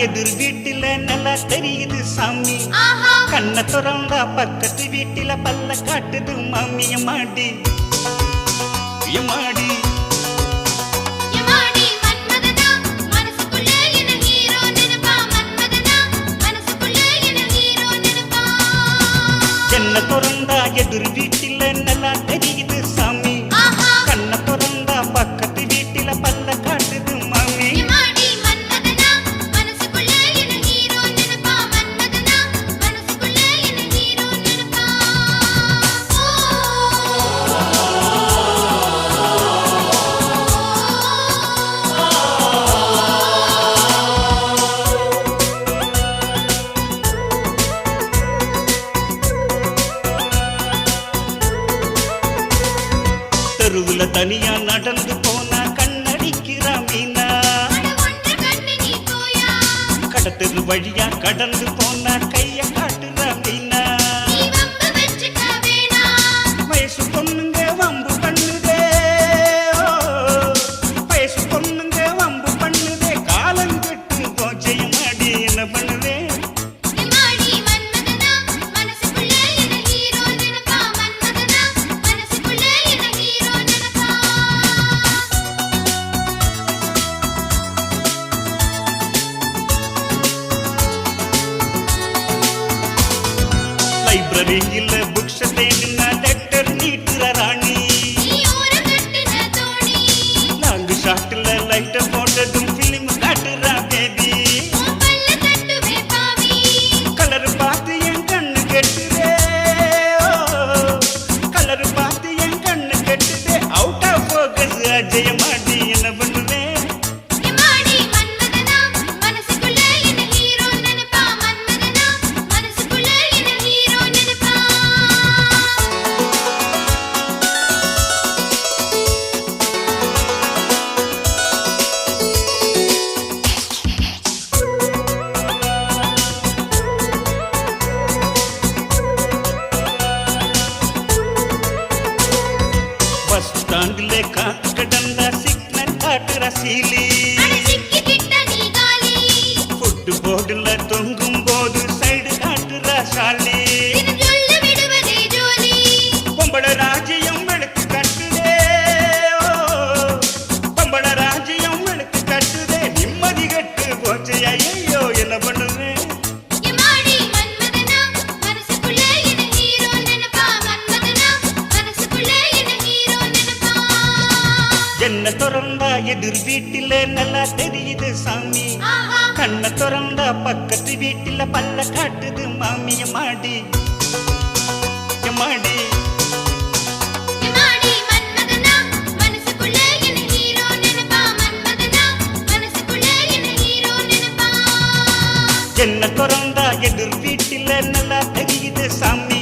எதிர் வீட்டில நல்லா தெரியுது சாமி. கண்ண திறந்தா பக்கத்து வீட்டில பல்ல காட்டுது மாமி. எம்மாடி எம்மாடி என்ன திறந்தா எதிர் வீட்டில நல்லா தெரியுது சாமி. கண்ண திறந்தா பக்கத்து வீட்டில பல்ல காட்டுது மாமி. தெருவுல தனியா நடந்து போனா கண்ணடிக்கிறா மீனா. கடத்தெரு வழியா கடந்து போனா கைய காட்டுறா மீனா. வயசு பொண்ணுங்க வம்பு பண்ணுதே, வயசு பொண்ணுங்க வம்பு பண்ணுதே. காலங்கெட்டு போச்சையமாடி என்ன பண்ணுவே. லைப்ரரியில புக்ஸ் தேடினா லெட்டர் நீட்டுற ராணி. லாங் ஷாட்ல லைட்ட போட்டதும் பிலிம் காட்டுறா பேபி. கலர் பார்த்து என் கண்ணு கெட்டுதே, கலர் பார்த்து என் கண்ணு கெட்டுதே. அவுட் ஆஃப் ஃபோக்கஸ் அஜயமாடி என்ன பண்ணுவே. பஸ் ஸ்டாண்டில் காத்து கிடந்த சிக்னல் காட்டுற சீலி. ஃபுட் போர்டுல தொங்கும் போது சைடு காட்டுற சாலி. பொம்பள ராஜ்யம் வெளுத்து கட்டுதே, பொம்பள ராஜ்யம் வெளுத்து கட்டுதே. நிம்மதி கட்டு போச்சு ஐயோ என்ன பண்ணுவேன். என்ன திறந்தா எதிர் வீட்டில நல்லா தெரியுது சாமி. கண்ண திறந்தா பக்கத்து வீட்டில பல்ல காட்டுது மாமி. எம்மாடி எம்மாடி என்ன திறந்தா எதிர் வீட்டில நல்லா தெரியுது சாமி.